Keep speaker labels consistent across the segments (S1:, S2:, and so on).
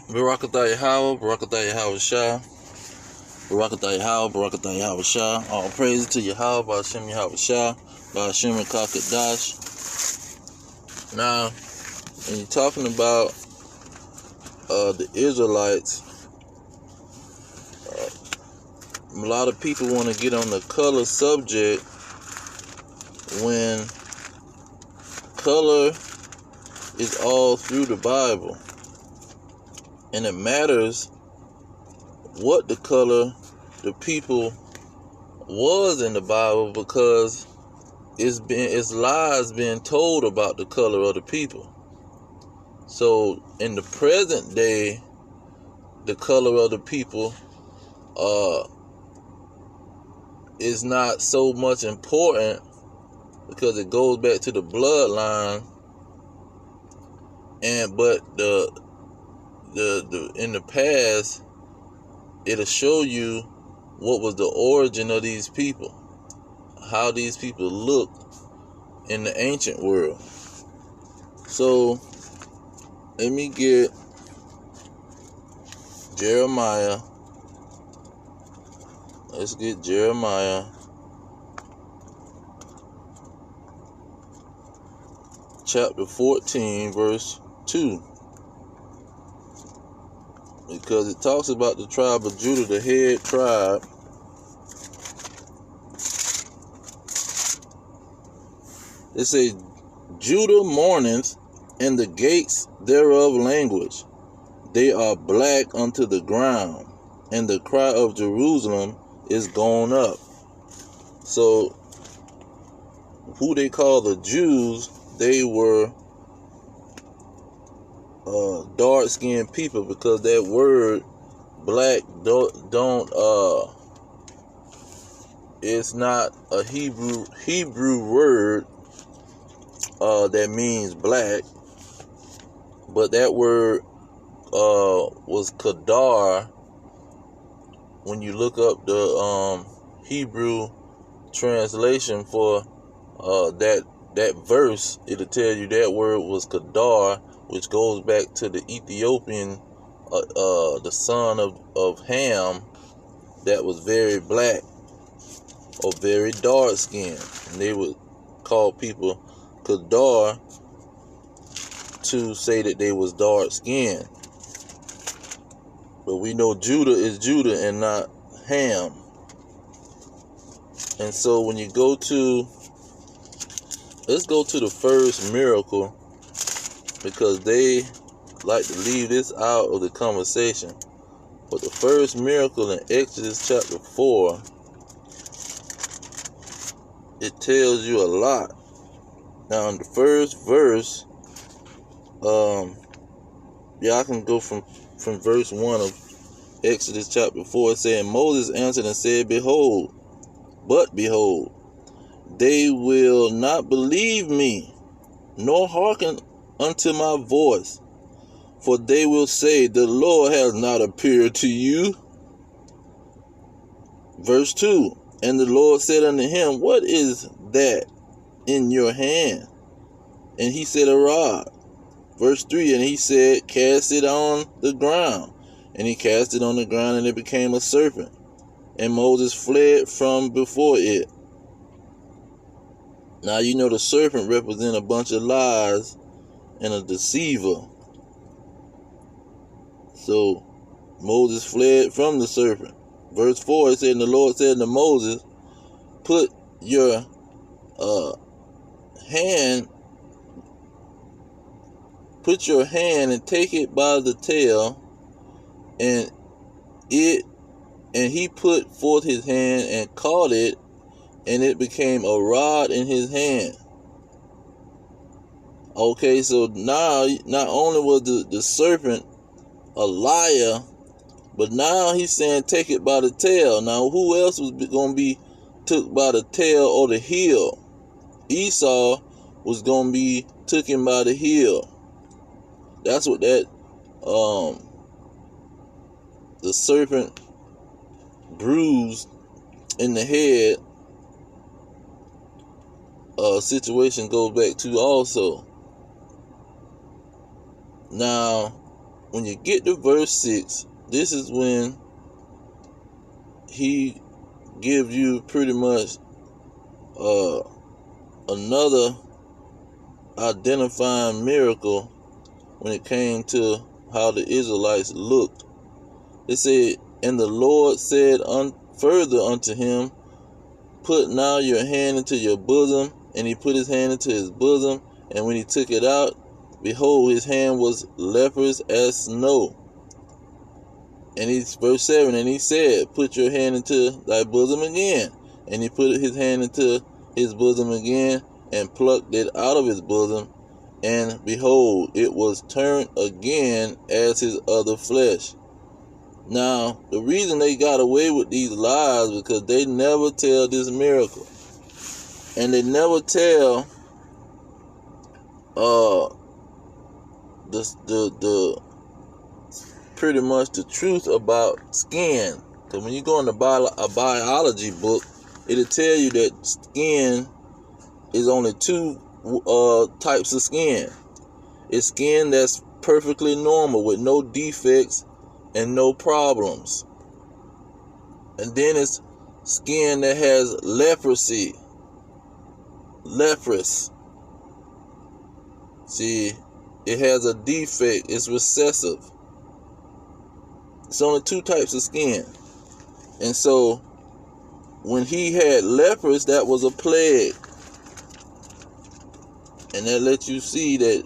S1: Barakatah Yahweh, Barakatah Yahweh Shah, Barakatah Yahweh, Barakatah Yahweh Shah. All praise to Yahweh, Ba'ashem Yahweh Shah, Ba'ashem Rakakadash. Now, when you're talking about the Israelites, a lot of people want to get on the color subject when color is all through the Bible. And it matters what the color the people was in the Bible, because it's lies being told about the color of the people. So in the present day, the color of the people is not so much important, because it goes back to the bloodline. But the in the past, it'll show you what was the origin of these people, how these people looked in the ancient world. So let me get Jeremiah. Let's get Jeremiah chapter 14 verse 2, because it talks about the tribe of Judah, the head tribe. It says, Judah mourneth, and the gates thereof languish. They are black unto the ground, and the cry of Jerusalem is gone up. So, who they call the Jews, they were dark-skinned people, because that word black it's not a Hebrew word that means black, but that word was kadar. When you look up the Hebrew translation for that verse, it'll tell you that word was kadar, which goes back to the Ethiopian, the son of Ham, that was very black or very dark skinned, and they would call people kadar to say that they was dark skinned. But we know Judah is Judah and not Ham. And so when you let's go to the first miracle, because they like to leave this out of the conversation. But the first miracle in Exodus chapter 4, it tells you a lot. Now in the first verse, I can go from verse 1 of Exodus chapter 4. It said, Moses answered and said, Behold, they will not believe me, nor hearken unto my voice. For they will say, The Lord has not appeared to you. Verse 2, And the Lord said unto him, What is that in your hand? And he said, A rod. Verse 3, And he said, Cast it on the ground. And he cast it on the ground, and it became a serpent. And Moses fled from before it. Now you know the serpent represents a bunch of lies and a deceiver. So Moses fled from the serpent. Verse 4, it said, And the Lord said unto Moses, Put your hand and take it by the tail. And he put forth his hand and caught it, and it became a rod in his hand. Okay, so now not only was the serpent a liar, but now he's saying take it by the tail. Now who else was going to be took by the tail or the heel? Esau was going to be taken by the heel. That's what that the serpent bruised in the head situation goes back to also. Now when you get to verse 6, this is when he gives you pretty much another identifying miracle when it came to how the Israelites looked. It said, and the Lord said further unto him, put now your hand into your bosom. And he put his hand into his bosom, and when he took it out, behold, his hand was leprous as snow. And he's verse 7, and he said, put your hand into thy bosom again. And he put his hand into his bosom again, and plucked it out of his bosom, and behold, it was turned again as his other flesh. Now, the reason they got away with these lies is because they never tell this miracle. And they never tell the pretty much the truth about skin. Because when you go in a biology book, it'll tell you that skin is only two types of skin. It's skin that's perfectly normal with no defects and no problems. And then it's skin that has leprosy. Leprous. See, it has a defect. It's recessive. It's only two types of skin. And so, when he had lepers, that was a plague. And that lets you see that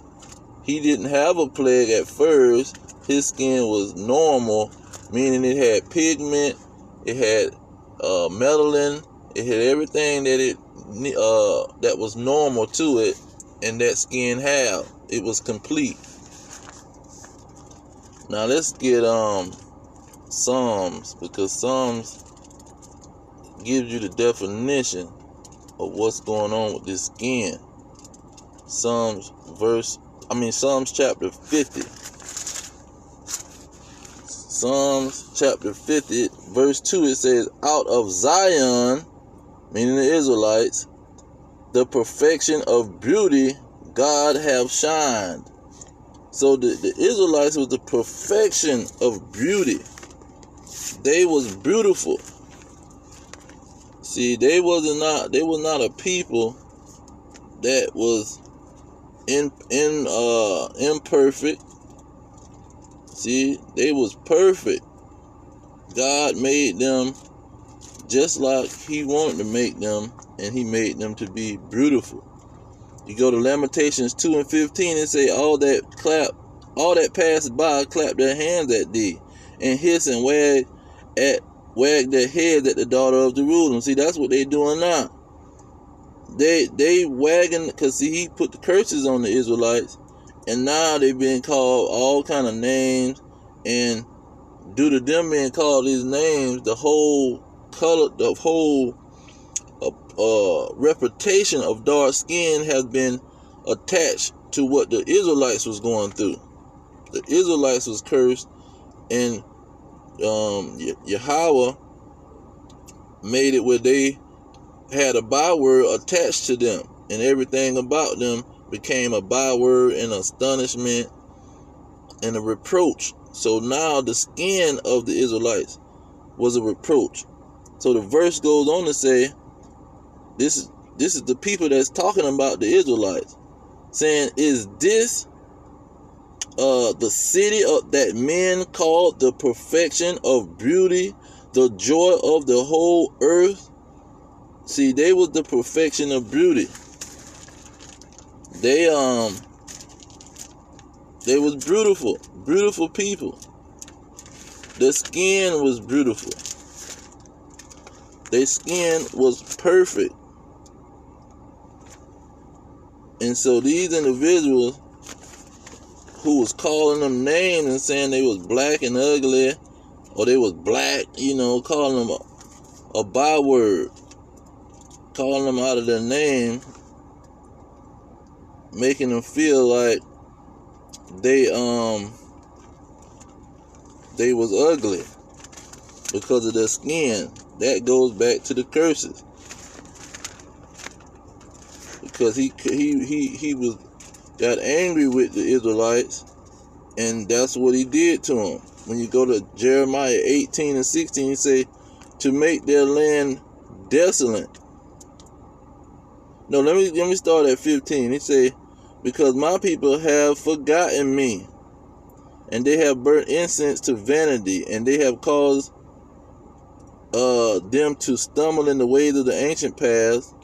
S1: he didn't have a plague at first. His skin was normal, meaning it had pigment, it had melanin, it had everything that that was normal to it, and that skin had. It was complete. Now let's get Psalms, because Psalms gives you the definition of what's going on with this skin. Psalms chapter 50. Psalms chapter 50, verse 2, it says, out of Zion, meaning the Israelites, the perfection of beauty God have shined. So the Israelites was the perfection of beauty. They was beautiful. See, they was not a people that was imperfect. See, they was perfect. God made them just like he wanted to make them, and he made them to be beautiful. You go to Lamentations 2:15 and say, all that passed by clapped their hands at thee, and hiss and wag their heads at the daughter of Jerusalem. See, that's what they doing now. They wagging, because see, he put the curses on the Israelites, and now they being called all kind of names, and due to them being called these names, the whole reputation of dark skin has been attached to what the Israelites was going through. The Israelites was cursed, and Yahweh made it where they had a byword attached to them, and everything about them became a byword and astonishment and a reproach. So now the skin of the Israelites was a reproach. So the verse goes on to say, this is the people that's talking about the Israelites, saying, is this the city that men called the perfection of beauty, the joy of the whole earth? See, they was the perfection of beauty. They was beautiful people. Their skin was beautiful. Their skin was perfect. And so these individuals who was calling them names and saying they was black and ugly, or they was black, calling them a byword, calling them out of their name, making them feel like they was ugly because of their skin. That goes back to the curses, because he got angry with the Israelites And that's what he did to them. When you go to Jeremiah 18 and 16, he say, to make their land desolate. No, let me start at 15. He say, because my people have forgotten me, and they have burnt incense to vanity, and they have caused them to stumble in the ways of the ancient paths.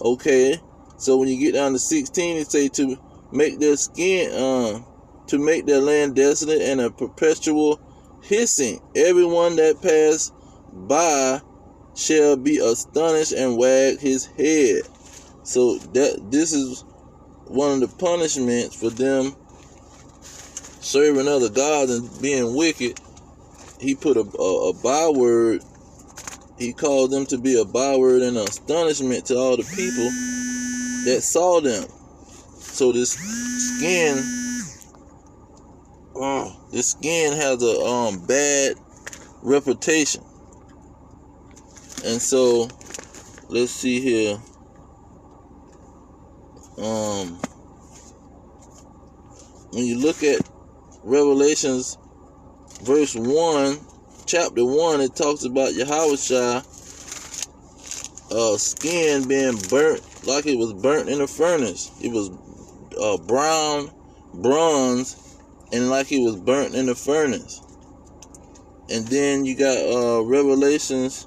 S1: Okay, so when you get down to 16, it say to make their skin, to make their land desolate and a perpetual hissing. Everyone that pass by shall be astonished and wag his head. So this is one of the punishments for them serving other gods and being wicked. He put a byword. He called them to be a byword and astonishment to all the people that saw them. So this skin has a bad reputation. And so let's see here. When you look at Revelations verse 1, chapter 1, it talks about Yahushua skin being burnt like it was burnt in a furnace. It was brown bronze and like it was burnt in a furnace. And then you got Revelations,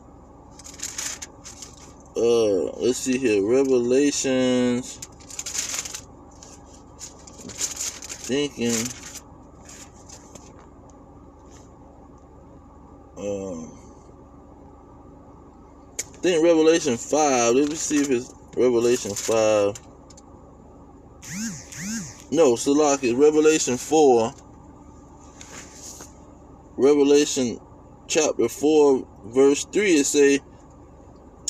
S1: let's see here, Revelations, thinking, I think Revelation 5. Let me see if it's Revelation 5. No, Salaki, Revelation 4. Revelation chapter 4, verse 3, it say,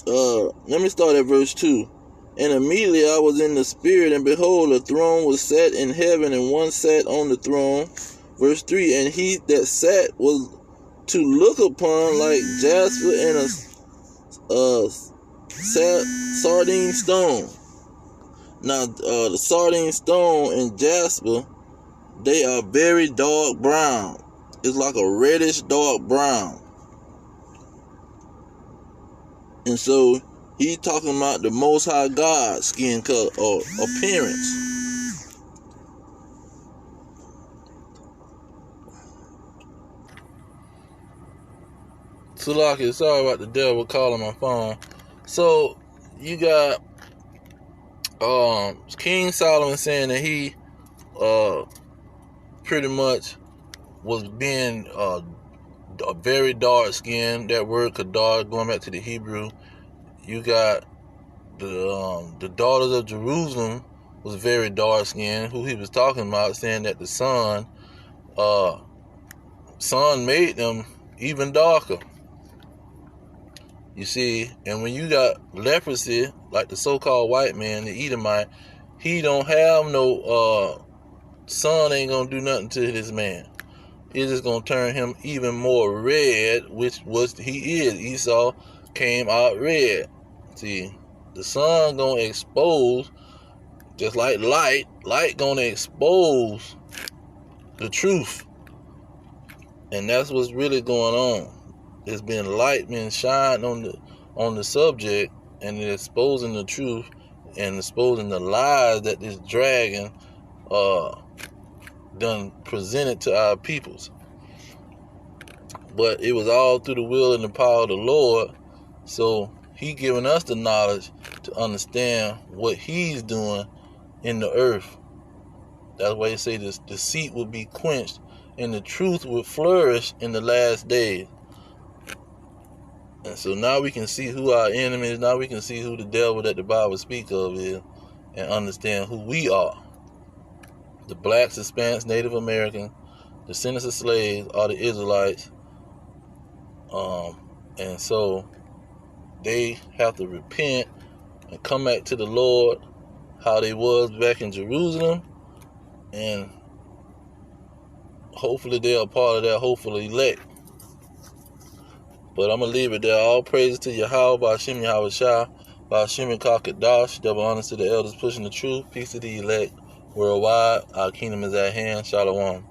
S1: let me start at verse 2. And immediately I was in the spirit, and behold, a throne was set in heaven, and one sat on the throne. Verse 3, and he that sat was to look upon like jasper and a sardine stone. Now, the sardine stone and jasper, they are very dark brown. It's like a reddish dark brown. And so he talking about the Most High God skin color or appearance. Sulaki, sorry about the devil calling my phone. So you got King Solomon saying that he pretty much was being a very dark skin. That word kadar, going back to the Hebrew. You got the daughters of Jerusalem was very dark skinned, who he was talking about, saying that the sun made them even darker. You see, and when you got leprosy, like the so-called white man, the Edomite, he don't have no sun ain't gonna do nothing to this man. It's just gonna turn him even more red, which was he is. Esau came out red. See, the sun gonna expose, just like light gonna expose the truth. And that's what's really going on. There's been light being shined on the subject, and it's exposing the truth and exposing the lies that this dragon done presented to our peoples. But it was all through the will and the power of the Lord. So he giving us the knowledge to understand what he's doing in the earth. That's why he say this deceit will be quenched and the truth will flourish in the last days. And so now we can see who our enemy is. Now we can see who the devil that the Bible speaks of is, and understand who we are. The blacks, Hispanics, Native Americans, descendants of slaves are the Israelites. And so they have to repent and come back to the Lord how they was back in Jerusalem. And hopefully they are part of that hopeful elect. But I'm going to leave it there. All praises to Yahweh, Ba'ashem Yahushua, Ba'ashem Kakadash, double honors to the elders pushing the truth, peace to the elect worldwide. Our kingdom is at hand. Shalom.